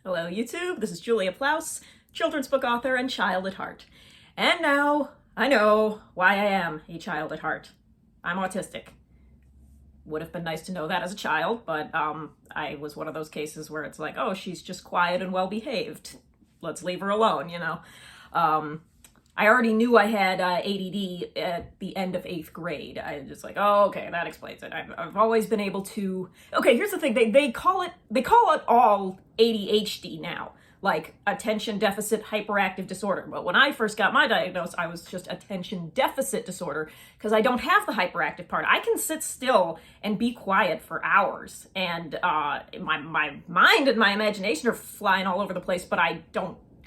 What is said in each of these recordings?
Hello YouTube, this is Julia Plaus, children's book author and child at heart. And now I know why I am a child at heart. I'm autistic. Would have been nice to know that as a child, but I was one of those cases where it's like, oh, she's just quiet and well behaved. Let's leave her alone, you know. I already knew I had ADD at the end of 8th grade. I just like, oh, okay, that explains it. I've always been able to. Okay, here's the thing: they call it all ADHD now, like attention deficit hyperactive disorder. But when I first got my diagnosis, I was just attention deficit disorder because I don't have the hyperactive part. I can sit still and be quiet for hours, and my mind and my imagination are flying all over the place, but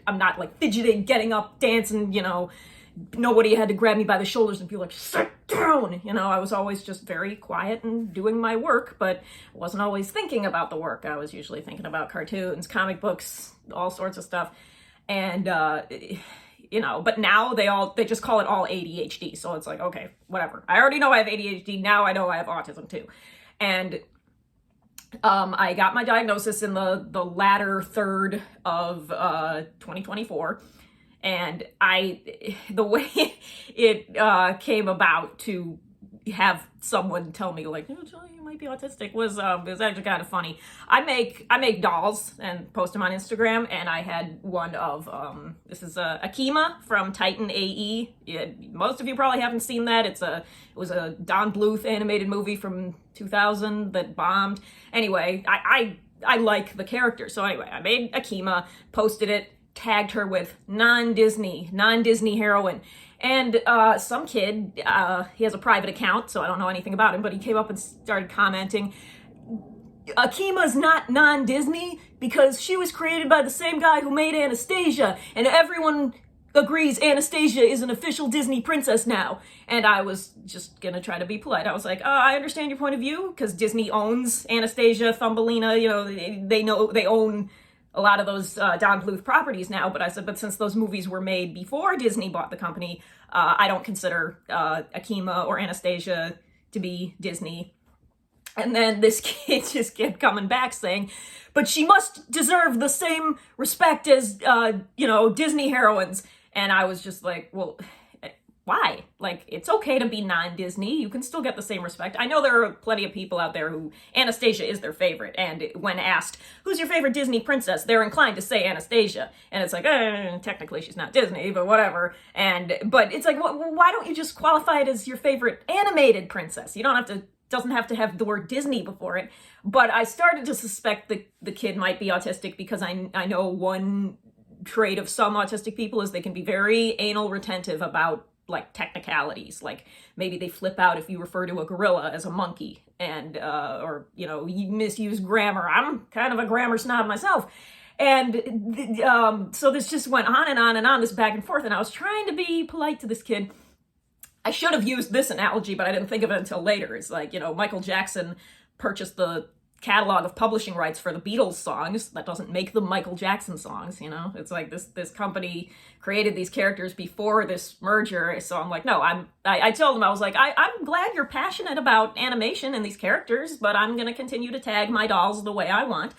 I'm not like fidgeting, getting up, dancing, you know. Nobody had to grab me by the shoulders and be like, sit down. You know, I was always just very quiet and doing my work, but I wasn't always thinking about the work. I was usually thinking about cartoons, comic books, all sorts of stuff. And, you know, but now they just call it all ADHD. So it's like, okay, whatever. I already know I have ADHD. Now I know I have autism too. And I got my diagnosis in the latter third of 2024, and the way it came about to have someone tell me like, oh, you might be autistic was actually kind of funny. I make dolls and post them on Instagram, and I had one of this is Akima from Titan AE. Most of you probably haven't seen that. It was a Don Bluth animated movie from 2000 that bombed. Anyway, I like the character. So anyway, I made Akima, posted it, tagged her with non-Disney heroine. And some kid, he has a private account, so I don't know anything about him, but he came up and started commenting, Akima's not non-Disney because she was created by the same guy who made Anastasia, and everyone agrees Anastasia is an official Disney princess now. And I was just gonna try to be polite. I was like, I understand your point of view, because Disney owns Anastasia, Thumbelina, you know, they own a lot of those Don Bluth properties now. But I said, but since those movies were made before Disney bought the company, I don't consider Akima or Anastasia to be Disney. And then this kid just kept coming back saying, but she must deserve the same respect as, you know, Disney heroines. And I was just like, well, why? Like, it's okay to be non-Disney. You can still get the same respect. I know there are plenty of people out there who Anastasia is their favorite. And when asked, who's your favorite Disney princess? They're inclined to say Anastasia. And it's like, technically she's not Disney, but whatever. But it's like, why don't you just qualify it as your favorite animated princess? You don't have to, doesn't have to have the word Disney before it. But I started to suspect the kid might be autistic because I know one trait of some autistic people is they can be very anal retentive about like technicalities. Like maybe they flip out if you refer to a gorilla as a monkey, and or you know, you misuse grammar. I'm kind of a grammar snob myself. And so this just went on and on and on, this back and forth, and I was trying to be polite to this kid. I should have used this analogy, but I didn't think of it until later. It's like, you know, Michael Jackson purchased the catalog of publishing rights for the Beatles songs. That doesn't make them Michael Jackson songs, you know? It's like this company created these characters before this merger. So I'm like, no, I told him, I was like, I'm glad you're passionate about animation and these characters, but I'm going to continue to tag my dolls the way I want.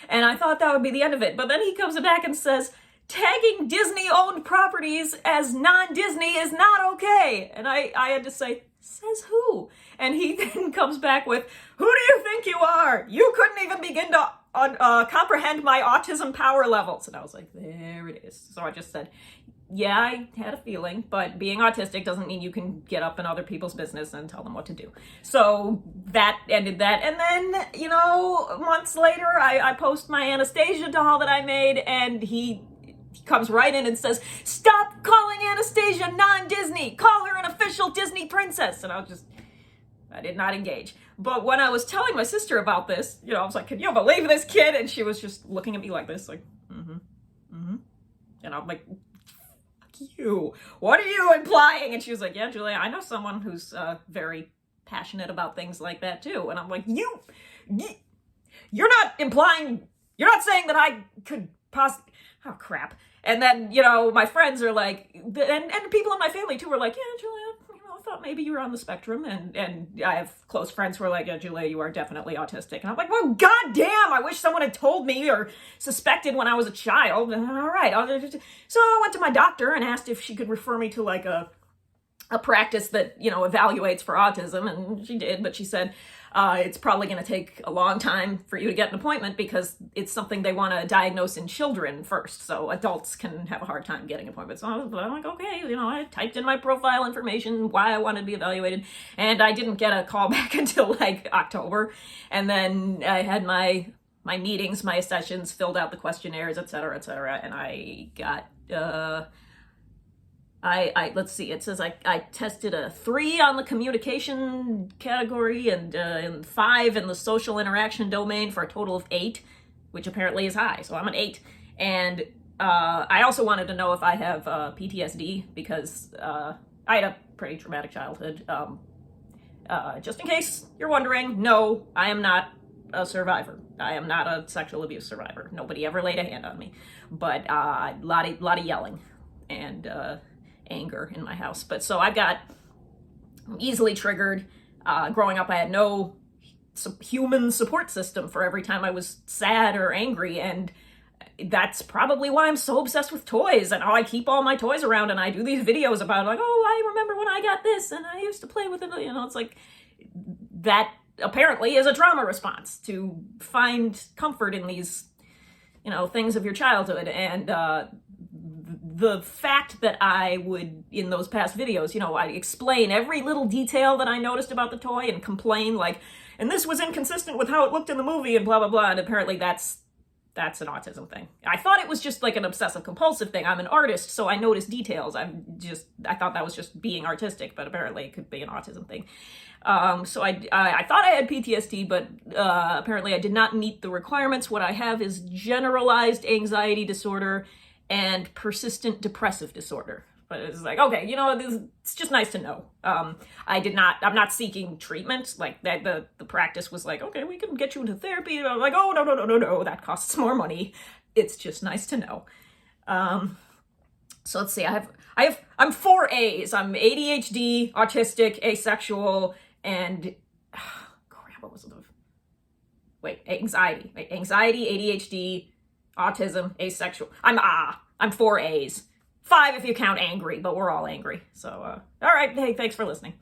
And I thought that would be the end of it. But then he comes back and says, tagging Disney-owned properties as non-Disney is not okay. And I had to say, says who? And he then comes back with, who do you think you are? You couldn't even begin to comprehend my autism power levels. And I was like, there it is. So I just said, yeah, I had a feeling, but being autistic doesn't mean you can get up in other people's business and tell them what to do. So that ended that. And then, you know, months later, I post my Anastasia doll that I made, and he comes right in and says, stop calling Anastasia non-Disney, call her an official Disney princess. And I did not engage. But when I was telling my sister about this, you know, I was like, can you believe this kid? And she was just looking at me like this, like, and I'm like, fuck you, what are you implying? And she was like, yeah, Julia, I know someone who's very passionate about things like that too. And I'm like, you're not implying, you're not saying that I could possibly, oh crap. And then, you know, my friends are like, and people in my family too were like, yeah, Julia, you know, thought maybe you were on the spectrum. And I have close friends who are like, yeah, Julia, you are definitely autistic. And I'm like, well, goddamn, I wish someone had told me or suspected when I was a child. And all right. So I went to my doctor and asked if she could refer me to like a practice that, evaluates for autism. And she did, but she said, it's probably going to take a long time for you to get an appointment because it's something they want to diagnose in children first. So adults can have a hard time getting appointments. So I'm like, okay, I typed in my profile information, why I wanted to be evaluated, and I didn't get a call back until like October. And then I had my meetings, my sessions, filled out the questionnaires, et cetera, and I got, let's see, it says I tested a 3 on the communication category and 5 in the social interaction domain for a total of 8, which apparently is high. So I'm an 8. And I also wanted to know if I have PTSD because I had a pretty traumatic childhood. Just in case you're wondering, no, I am not a survivor. I am not a sexual abuse survivor. Nobody ever laid a hand on me. But a lot of yelling and anger in my house. But so I'm easily triggered. Growing up, I had no human support system for every time I was sad or angry, and that's probably why I'm so obsessed with toys, and I keep all my toys around, and I do these videos about like, oh, I remember when I got this, and I used to play with it. It's like that apparently is a trauma response to find comfort in these, things of your childhood. And the fact that I would, in those past videos, I explain every little detail that I noticed about the toy and complain like, and this was inconsistent with how it looked in the movie and blah, blah, blah. And apparently that's an autism thing. I thought it was just like an obsessive compulsive thing. I'm an artist, so I notice details. I thought that was just being artistic, but apparently it could be an autism thing. So I thought I had PTSD, but apparently I did not meet the requirements. What I have is generalized anxiety disorder and persistent depressive disorder. But it's like, okay, it's just nice to know. I'm not seeking treatment. Like that, the practice was like, okay, we can get you into therapy. And I'm like, oh, no, that costs more money. It's just nice to know. So let's see, I'm 4 A's. I'm ADHD, autistic, asexual, and crap, what was the, anxiety. Anxiety, ADHD, autism, asexual. I'm 4 A's. 5 if you count angry, but we're all angry. So, all right. Hey, thanks for listening.